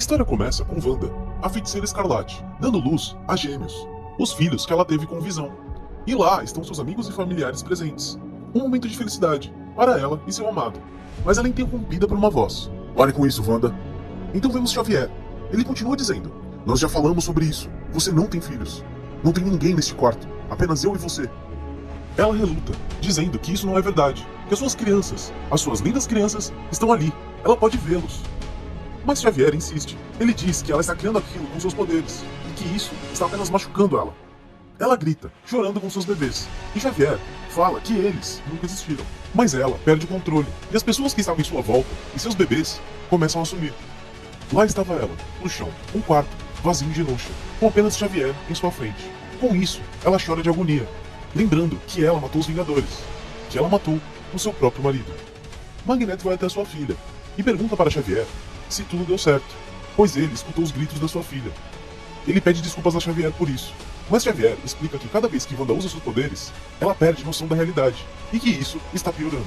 A história começa com Wanda, a feiticeira escarlate, dando luz a gêmeos, os filhos que ela teve com Visão. E lá estão seus amigos e familiares presentes. Um momento de felicidade para ela e seu amado. Mas ela é interrompida por uma voz. Pare com isso, Wanda. Então vemos Xavier. Ele continua dizendo: nós já falamos sobre isso. Você não tem filhos. Não tem ninguém neste quarto. Apenas eu e você. Ela reluta, dizendo que isso não é verdade. Que as suas crianças, as suas lindas crianças, estão ali. Ela pode vê-los. Mas Xavier insiste. Ele diz que ela está criando aquilo com seus poderes e que isso está apenas machucando ela. Ela grita, chorando com seus bebês. E Xavier fala que eles nunca existiram. Mas ela perde o controle e as pessoas que estavam em sua volta e seus bebês começam a sumir. Lá estava ela, no chão, um quarto, vazio de noite, com apenas Xavier em sua frente. Com isso, ela chora de agonia, lembrando que ela matou os Vingadores, que ela matou o seu próprio marido. Magneto vai até sua filha e pergunta para Xavier se tudo deu certo, pois ele escutou os gritos da sua filha. Ele pede desculpas a Xavier por isso, mas Xavier explica que cada vez que Wanda usa seus poderes, ela perde noção da realidade, e que isso está piorando.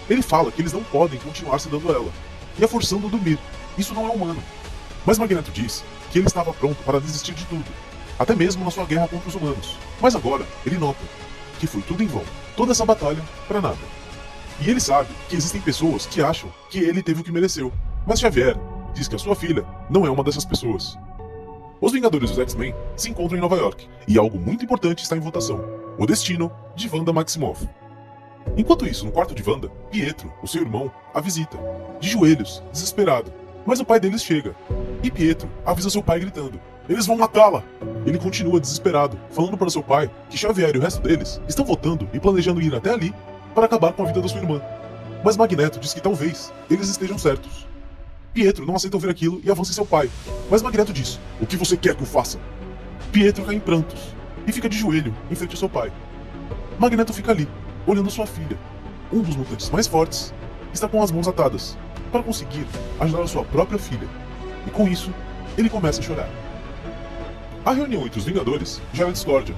Ele fala que eles não podem continuar sedando ela, e a forçando a dormir. Isso não é humano. Mas Magneto diz que ele estava pronto para desistir de tudo, até mesmo na sua guerra contra os humanos. Mas agora, ele nota que foi tudo em vão, toda essa batalha para nada. E ele sabe que existem pessoas que acham que ele teve o que mereceu. Mas Xavier diz que a sua filha não é uma dessas pessoas. Os Vingadores e os X-Men se encontram em Nova York, e algo muito importante está em votação: o destino de Wanda Maximoff. Enquanto isso, no quarto de Wanda, Pietro, o seu irmão, a visita, de joelhos, desesperado. Mas o pai deles chega, e Pietro avisa seu pai gritando: eles vão matá-la! Ele continua desesperado, falando para seu pai que Xavier e o resto deles estão votando e planejando ir até ali para acabar com a vida da sua irmã. Mas Magneto diz que talvez eles estejam certos. Pietro não aceita ouvir aquilo e avança em seu pai, mas Magneto diz: o que você quer que eu faça? Pietro cai em prantos e fica de joelho em frente ao seu pai. Magneto fica ali, olhando sua filha. Um dos mutantes mais fortes está com as mãos atadas, para conseguir ajudar a sua própria filha. E com isso, ele começa a chorar. A reunião entre os Vingadores gera discórdia.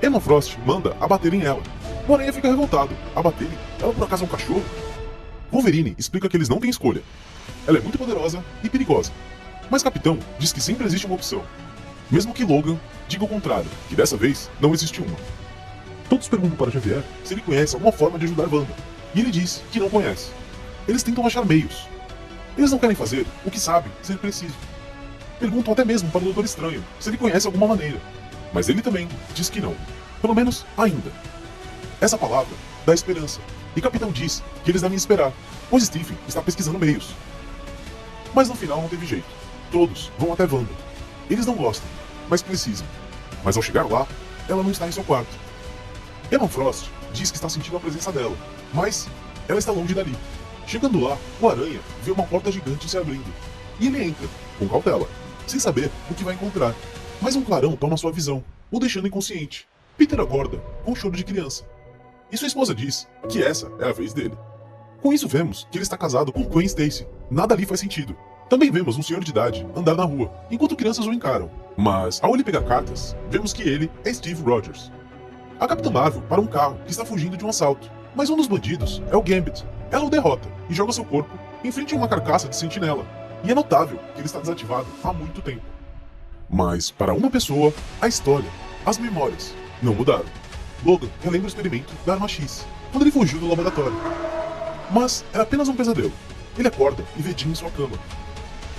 Emma Frost manda abaterem ela. O Aranha fica revoltado. Abaterem? Ela por acaso é um cachorro? Wolverine explica que eles não têm escolha. Ela é muito poderosa e perigosa. Mas Capitão diz que sempre existe uma opção. Mesmo que Logan diga o contrário, que dessa vez não existe uma. Todos perguntam para Xavier se ele conhece alguma forma de ajudar Wanda. E ele diz que não conhece. Eles tentam achar meios. Eles não querem fazer o que sabem ser preciso. Perguntam até mesmo para o Doutor Estranho se ele conhece alguma maneira. Mas ele também diz que não. Pelo menos ainda. Essa palavra dá esperança. E Capitão diz que eles devem esperar, pois Stephen está pesquisando meios. Mas no final não teve jeito. Todos vão até Wanda. Eles não gostam, mas precisam. Mas ao chegar lá, ela não está em seu quarto. Emma Frost diz que está sentindo a presença dela, mas ela está longe dali. Chegando lá, o Aranha vê uma porta gigante se abrindo. E ele entra, com cautela, sem saber o que vai encontrar. Mas um clarão toma sua visão, o deixando inconsciente. Peter acorda, com um choro de criança. E sua esposa diz que essa é a vez dele. Com isso vemos que ele está casado com Gwen Stacy. Nada ali faz sentido. Também vemos um senhor de idade andar na rua, enquanto crianças o encaram. Mas, ao ele pegar cartas, vemos que ele é Steve Rogers. A Capitã Marvel para um carro que está fugindo de um assalto. Mas um dos bandidos é o Gambit. Ela o derrota e joga seu corpo em frente a uma carcaça de sentinela. E é notável que ele está desativado há muito tempo. Mas, para uma pessoa, a história, as memórias, não mudaram. Logan relembra o experimento da Arma X, quando ele fugiu do laboratório. Mas era apenas um pesadelo. Ele acorda e vê Jean em sua cama.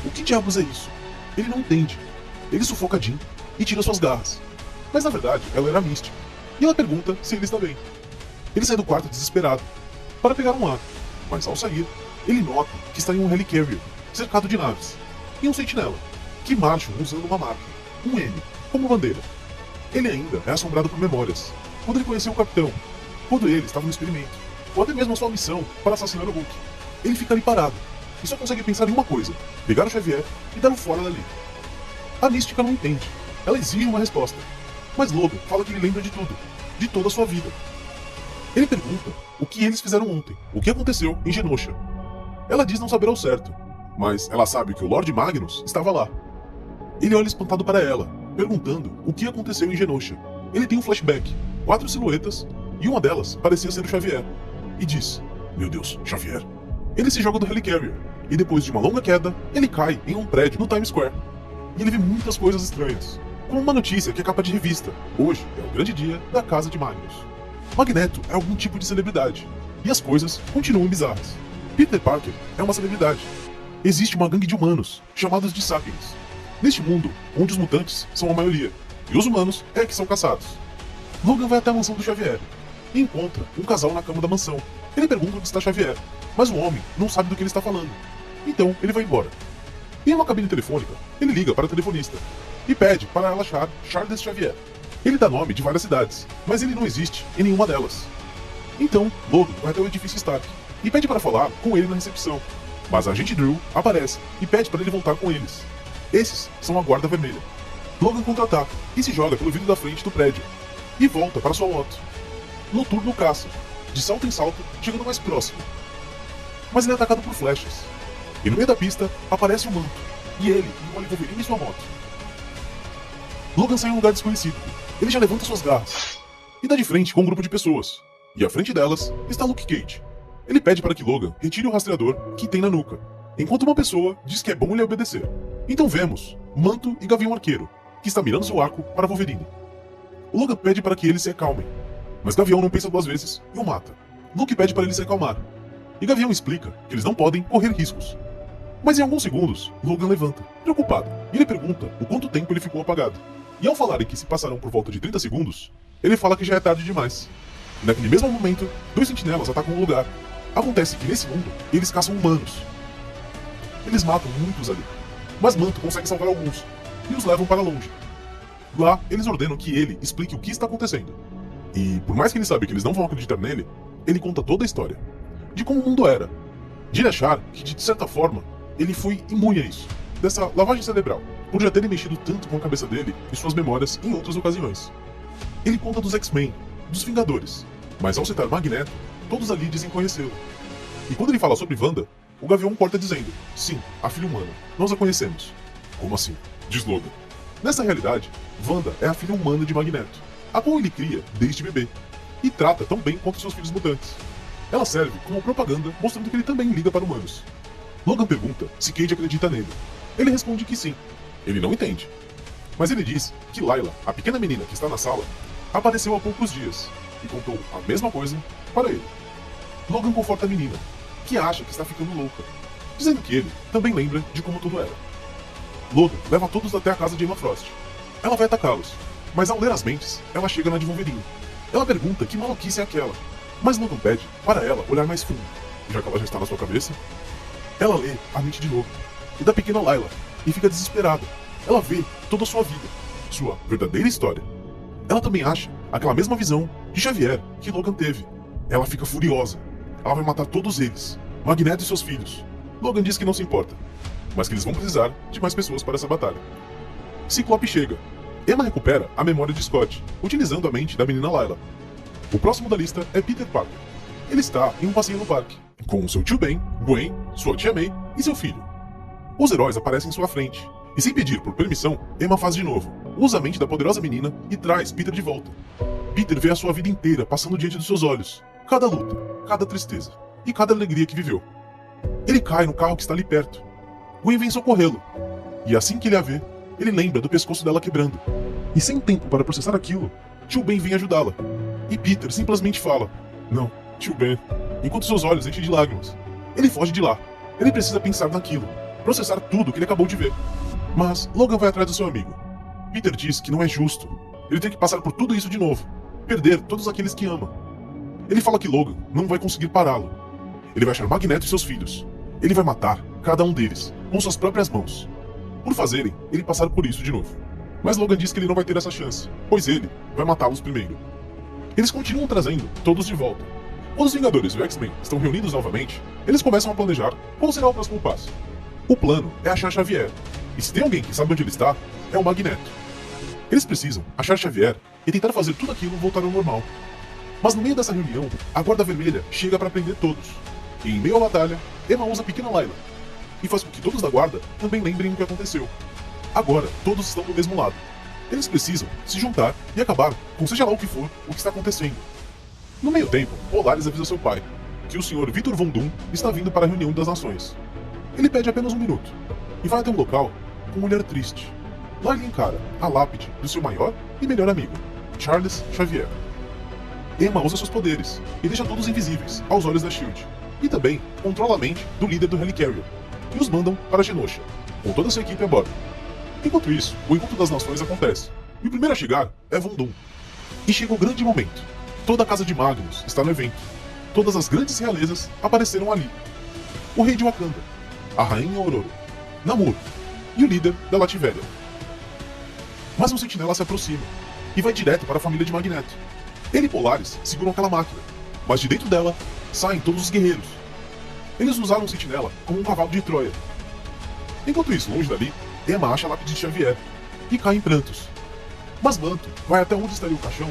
O que diabos é isso? Ele não entende. Ele sufoca Jean e tira suas garras. Mas na verdade, ela era mística. E ela pergunta se ele está bem. Ele sai do quarto desesperado, para pegar um ar. Mas ao sair, ele nota que está em um helicarrier, cercado de naves. E um sentinela, que marcham usando uma marca, um M, como bandeira. Ele ainda é assombrado por memórias. Quando ele conheceu o Capitão, quando ele estava no experimento, ou até mesmo a sua missão para assassinar o Hulk. Ele fica ali parado, e só consegue pensar em uma coisa: pegar o Xavier e dar-o fora dali. A Mística não entende. Ela exige uma resposta. Mas Logan fala que ele lembra de tudo, de toda a sua vida. Ele pergunta o que eles fizeram ontem, o que aconteceu em Genosha. Ela diz não saber ao certo, mas ela sabe que o Lord Magnus estava lá. Ele olha espantado para ela, perguntando o que aconteceu em Genosha. Ele tem um flashback, 4 silhuetas, e uma delas parecia ser o Xavier. E diz: meu Deus, Xavier. Ele se joga do helicarrier, E depois de uma longa queda, ele cai em um prédio no Times Square. E ele vê muitas coisas estranhas, como uma notícia que é capa de revista. Hoje é o grande dia da Casa de Magnus. Magneto é algum tipo de celebridade, e as coisas continuam bizarras. Peter Parker é uma celebridade. Existe uma gangue de humanos, chamados de Sapiens. Neste mundo, onde os mutantes são a maioria, e os humanos é que são caçados. Logan vai até a mansão do Xavier, e encontra um casal na cama da mansão. Ele pergunta onde está Xavier, mas o homem não sabe do que ele está falando. Então, ele vai embora. Em uma cabine telefônica, ele liga para a telefonista e pede para ela achar Charles Xavier. Ele dá nome de várias cidades, mas ele não existe em nenhuma delas. Então, Logan vai até o edifício Stark e pede para falar com ele na recepção. Mas a agente Drew aparece e pede para ele voltar com eles. Esses são a Guarda Vermelha. Logan contra-ataca e se joga pelo vidro da frente do prédio e volta para sua moto. Noturno caça, de salto em salto, chegando mais próximo. Mas ele é atacado por flechas. E no meio da pista aparece o Manto, e ele engole Wolverine em sua moto. Logan sai em um lugar desconhecido. Ele já levanta suas garras e dá de frente com um grupo de pessoas. E à frente delas está Luke Cage. Ele pede para que Logan retire o rastreador que tem na nuca, enquanto uma pessoa diz que é bom ele obedecer. Então vemos Manto e Gavião Arqueiro, que está mirando seu arco para Wolverine. O Logan pede para que eles se acalmem, mas Gavião não pensa duas vezes e o mata. Luke pede para ele se acalmar, e Gavião explica que eles não podem correr riscos. Mas em alguns segundos, Logan levanta, preocupado, e ele pergunta o quanto tempo ele ficou apagado. E ao falarem que se passaram por volta de 30 segundos, ele fala que já é tarde demais. E naquele mesmo momento, dois sentinelas atacam o lugar. Acontece que nesse mundo, eles caçam humanos. Eles matam muitos ali, mas Manto consegue salvar alguns, e os levam para longe. Lá, eles ordenam que ele explique o que está acontecendo. E, por mais que ele sabe que eles não vão acreditar nele, ele conta toda a história, de como o mundo era, de ele achar que, de certa forma, ele foi imune a isso, dessa lavagem cerebral, por já terem mexido tanto com a cabeça dele e suas memórias em outras ocasiões. Ele conta dos X-Men, dos Vingadores, mas ao citar Magneto, todos ali dizem conhecê-lo. E quando ele fala sobre Wanda, o Gavião corta dizendo: sim, a filha humana, nós a conhecemos. Como assim? Diz Logan. Nessa realidade, Wanda é a filha humana de Magneto, a qual ele cria desde bebê, e trata tão bem quanto seus filhos mutantes. Ela serve como propaganda, mostrando que ele também liga para humanos. Logan pergunta se Cage acredita nele. Ele responde que sim. Ele não entende. Mas ele diz que Layla, a pequena menina que está na sala, apareceu há poucos dias e contou a mesma coisa para ele. Logan conforta a menina, que acha que está ficando louca, dizendo que ele também lembra de como tudo era. Logan leva todos até a casa de Emma Frost. Ela vai atacá-los, mas ao ler as mentes, ela chega na de Wolverine. Ela pergunta que maluquice é aquela, mas Logan pede para ela olhar mais fundo, já que ela já está na sua cabeça. Ela lê a mente de Logan e da pequena Layla e fica desesperada. Ela vê toda a sua vida, sua verdadeira história. Ela também acha aquela mesma visão de Xavier que Logan teve. Ela fica furiosa. Ela vai matar todos eles, Magneto e seus filhos. Logan diz que não se importa, mas que eles vão precisar de mais pessoas para essa batalha. Ciclope chega. Emma recupera a memória de Scott, utilizando a mente da menina Layla. O próximo da lista é Peter Parker. Ele está em um passeio no parque, com seu tio Ben, Gwen, sua tia May e seu filho. Os heróis aparecem em sua frente, e sem pedir por permissão, Emma faz de novo. Usa a mente da poderosa menina e traz Peter de volta. Peter vê a sua vida inteira passando diante dos seus olhos. Cada luta, cada tristeza e cada alegria que viveu. Ele cai no carro que está ali perto. Gwen vem socorrê-lo. E assim que ele a vê, ele lembra do pescoço dela quebrando. E sem tempo para processar aquilo, tio Ben vem ajudá-la. E Peter simplesmente fala: não, tio Ben, enquanto seus olhos enchem de lágrimas. Ele foge de lá. Ele precisa pensar naquilo, processar tudo que ele acabou de ver. Mas Logan vai atrás do seu amigo. Peter diz que não é justo. Ele tem que passar por tudo isso de novo, perder todos aqueles que ama. Ele fala que Logan não vai conseguir pará-lo. Ele vai achar Magneto e seus filhos. Ele vai matar cada um deles, com suas próprias mãos, por fazerem ele passar por isso de novo. Mas Logan diz que ele não vai ter essa chance, pois ele vai matá-los primeiro. Eles continuam trazendo todos de volta. Quando os Vingadores e o X-Men estão reunidos novamente, eles começam a planejar qual será o próximo passo. O plano é achar Xavier, e se tem alguém que sabe onde ele está, é o Magneto. Eles precisam achar Xavier e tentar fazer tudo aquilo voltar ao normal. Mas no meio dessa reunião, a Guarda Vermelha chega para prender todos. E em meio à batalha, Emma usa a pequena Layla e faz com que todos da guarda também lembrem o que aconteceu. Agora, todos estão do mesmo lado. Eles precisam se juntar e acabar com seja lá o que for o que está acontecendo. No meio tempo, Polaris avisa seu pai que o Sr. Victor Von Doom está vindo para a reunião das nações. Ele pede apenas um minuto e vai até um local com um olhar triste. Lá ele encara a lápide do seu maior e melhor amigo, Charles Xavier. Emma usa seus poderes e deixa todos invisíveis aos olhos da S.H.I.E.L.D. E também controla a mente do líder do Helicarrier e os mandam para Genosha, com toda sua equipe a bordo. Enquanto isso, o Encontro das Nações acontece, e o primeiro a chegar é Von Doom. E chega o grande momento. Toda a casa de Magnus está no evento. Todas as grandes realezas apareceram ali. O rei de Wakanda, a rainha Ororo, Namor e o líder da Lativéria. Mas um sentinela se aproxima e vai direto para a família de Magneto. Ele e Polaris seguram aquela máquina, mas de dentro dela saem todos os guerreiros. Eles usaram o sentinela como um cavalo de Troia. Enquanto isso, longe dali, Emma acha a lápide de Xavier e cai em prantos. Mas Manto vai até onde estaria o caixão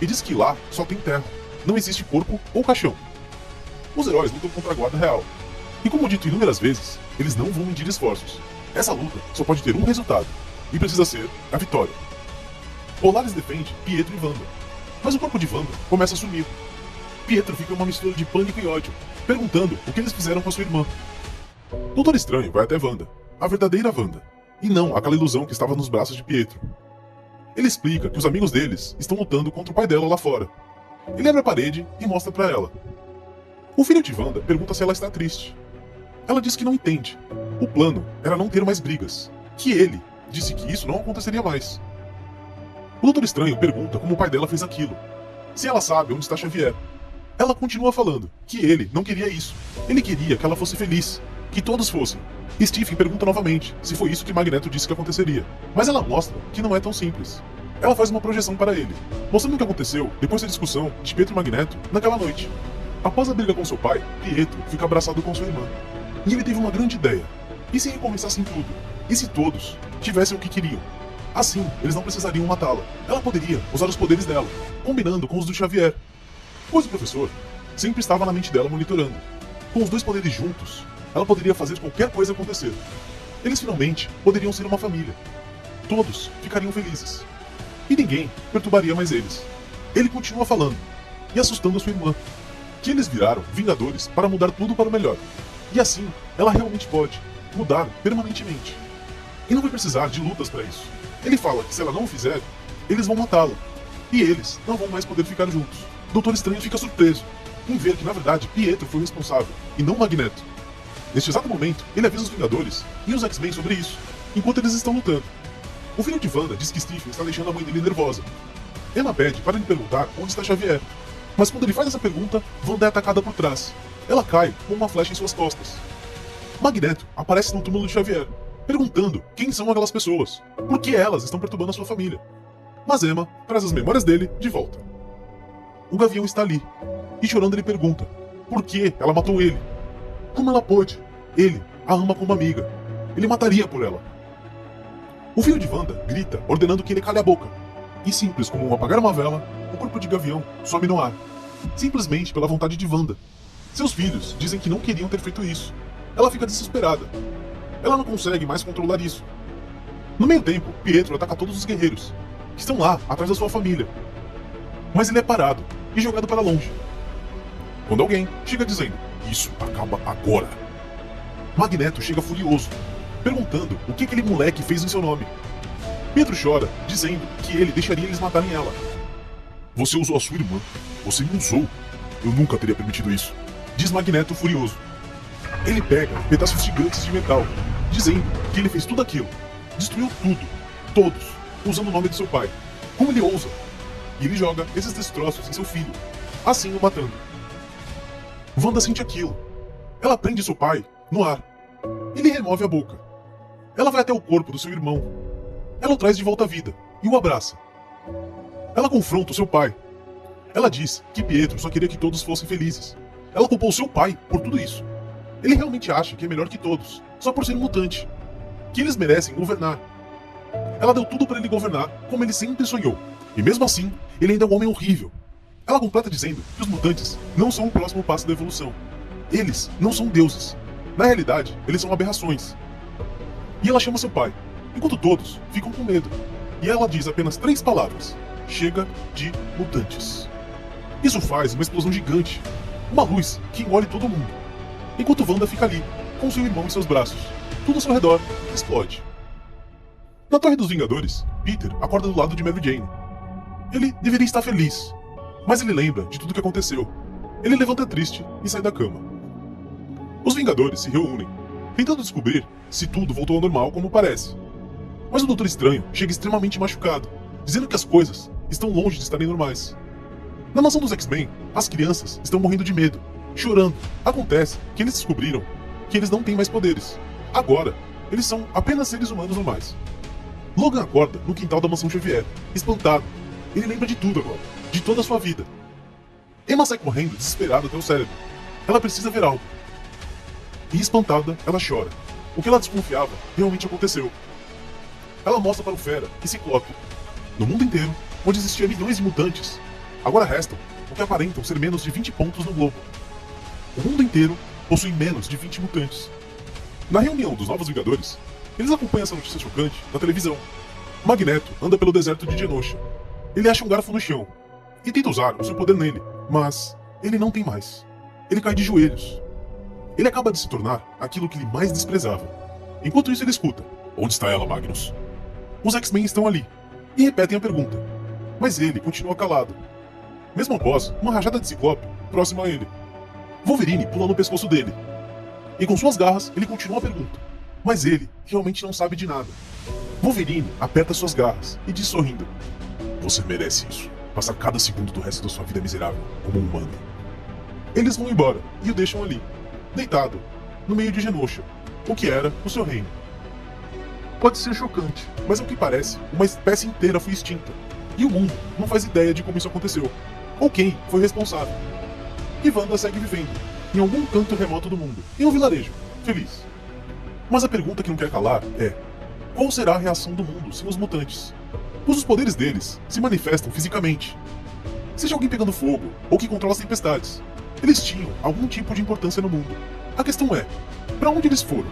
e diz que lá só tem terra, não existe corpo ou caixão. Os heróis lutam contra a Guarda Real, e como dito inúmeras vezes, eles não vão medir esforços. Essa luta só pode ter um resultado, e precisa ser a vitória. Polaris defende Pietro e Wanda, mas o corpo de Wanda começa a sumir. Pietro fica uma mistura de pânico e ódio, perguntando o que eles fizeram com a sua irmã. Doutor Estranho vai até Wanda, a verdadeira Wanda, e não aquela ilusão que estava nos braços de Pietro. Ele explica que os amigos deles estão lutando contra o pai dela lá fora. Ele abre a parede e mostra pra ela. O filho de Wanda pergunta se ela está triste. Ela diz que não entende. O plano era não ter mais brigas, que ele disse que isso não aconteceria mais. O Doutor Estranho pergunta como o pai dela fez aquilo, se ela sabe onde está Xavier. Ela continua falando que ele não queria isso. Ele queria que ela fosse feliz, que todos fossem. Stephen pergunta novamente se foi isso que Magneto disse que aconteceria, mas ela mostra que não é tão simples. Ela faz uma projeção para ele, mostrando o que aconteceu depois da discussão de Pietro e Magneto naquela noite. Após a briga com seu pai, Pietro fica abraçado com sua irmã. E ele teve uma grande ideia. E se recomeçassem tudo? E se todos tivessem o que queriam? Assim, eles não precisariam matá-la. Ela poderia usar os poderes dela, combinando com os do Xavier. Pois o professor sempre estava na mente dela monitorando. Com os dois poderes juntos, ela poderia fazer qualquer coisa acontecer. Eles finalmente poderiam ser uma família. Todos ficariam felizes. E ninguém perturbaria mais eles. Ele continua falando, e assustando a sua irmã, que eles viraram Vingadores para mudar tudo para o melhor. E assim, ela realmente pode mudar permanentemente. E não vai precisar de lutas para isso. Ele fala que se ela não o fizer, eles vão matá-la. E eles não vão mais poder ficar juntos. Doutor Estranho fica surpreso em ver que, na verdade, Pietro foi o responsável, e não Magneto. Neste exato momento, ele avisa os Vingadores e os X-Men sobre isso, enquanto eles estão lutando. O filho de Wanda diz que Stephen está deixando a mãe dele nervosa. Emma pede para lhe perguntar onde está Xavier, mas quando ele faz essa pergunta, Wanda é atacada por trás. Ela cai com uma flecha em suas costas. Magneto aparece no túmulo de Xavier, perguntando quem são aquelas pessoas, por que elas estão perturbando a sua família. Mas Emma traz as memórias dele de volta. O Gavião está ali, e chorando ele pergunta por que ela matou ele. Como ela pôde? Ele a ama como amiga. Ele mataria por ela. O filho de Wanda grita, ordenando que ele cale a boca. E simples como apagar uma vela, o corpo de Gavião some no ar. Simplesmente pela vontade de Wanda. Seus filhos dizem que não queriam ter feito isso. Ela fica desesperada. Ela não consegue mais controlar isso. No meio tempo, Pietro ataca todos os guerreiros, que estão lá, atrás da sua família. Mas ele é parado e jogado para longe. Quando alguém chega dizendo, isso acaba agora. Magneto chega furioso, perguntando o que aquele moleque fez em seu nome. Pietro chora, dizendo que ele deixaria eles matarem ela. Você usou a sua irmã. Você me usou. Eu nunca teria permitido isso, diz Magneto furioso. Ele pega pedaços gigantes de metal, dizendo que ele fez tudo aquilo. Destruiu tudo, todos, usando o nome de seu pai. Como ele ousa? E ele joga esses destroços em seu filho, assim o matando. Wanda sente aquilo. Ela prende seu pai no ar. Ele remove a boca. Ela vai até o corpo do seu irmão. Ela o traz de volta à vida e o abraça. Ela confronta o seu pai. Ela diz que Pietro só queria que todos fossem felizes. Ela culpou seu pai por tudo isso. Ele realmente acha que é melhor que todos, só por ser um mutante. Que eles merecem governar. Ela deu tudo para ele governar, como ele sempre sonhou. E mesmo assim, ele ainda é um homem horrível. Ela completa dizendo que os mutantes não são o próximo passo da evolução. Eles não são deuses. Na realidade, eles são aberrações. E ela chama seu pai, enquanto todos ficam com medo. E ela diz apenas 3 palavras. Chega de mutantes. Isso faz uma explosão gigante. Uma luz que engole todo mundo. Enquanto Wanda fica ali, com seu irmão em seus braços. Tudo ao seu redor explode. Na Torre dos Vingadores, Peter acorda do lado de Mary Jane. Ele deveria estar feliz, mas ele lembra de tudo o que aconteceu. Ele levanta triste e sai da cama. Os Vingadores se reúnem, tentando descobrir se tudo voltou ao normal como parece. Mas o Doutor Estranho chega extremamente machucado, dizendo que as coisas estão longe de estarem normais. Na mansão dos X-Men, as crianças estão morrendo de medo, chorando. Acontece que eles descobriram que eles não têm mais poderes. Agora, eles são apenas seres humanos normais. Logan acorda no quintal da mansão Xavier, espantado. Ele lembra de tudo agora, de toda a sua vida. Emma sai correndo, desesperada até o cérebro. Ela precisa ver algo. E espantada, ela chora. O que ela desconfiava realmente aconteceu. Ela mostra para o Fera e Ciclope. No mundo inteiro, onde existiam milhões de mutantes, agora restam o que aparentam ser menos de 20 pontos no globo. O mundo inteiro possui menos de 20 mutantes. Na reunião dos Novos Vingadores, eles acompanham essa notícia chocante na televisão. Magneto anda pelo deserto de Genosha. Ele acha um garfo no chão e tenta usar o seu poder nele, mas ele não tem mais. Ele cai de joelhos. Ele acaba de se tornar aquilo que ele mais desprezava. Enquanto isso ele escuta: "Onde está ela, Magnus?" Os X-Men estão ali e repetem a pergunta, mas ele continua calado. Mesmo após uma rajada de Ciclope próxima a ele, Wolverine pula no pescoço dele. E com suas garras ele continua a pergunta, mas ele realmente não sabe de nada. Wolverine aperta suas garras e diz sorrindo: "Você merece isso. Passar cada segundo do resto da sua vida miserável como um humano." Eles vão embora e o deixam ali, deitado, no meio de Genosha, o que era o seu reino. Pode ser chocante, mas ao que parece, uma espécie inteira foi extinta. E o mundo não faz ideia de como isso aconteceu, ou quem foi responsável. E Wanda segue vivendo, em algum canto remoto do mundo, em um vilarejo, feliz. Mas a pergunta que não quer calar é: qual será a reação do mundo sem os mutantes? Pois os poderes deles se manifestam fisicamente. Seja alguém pegando fogo ou que controla as tempestades, eles tinham algum tipo de importância no mundo. A questão é, para onde eles foram?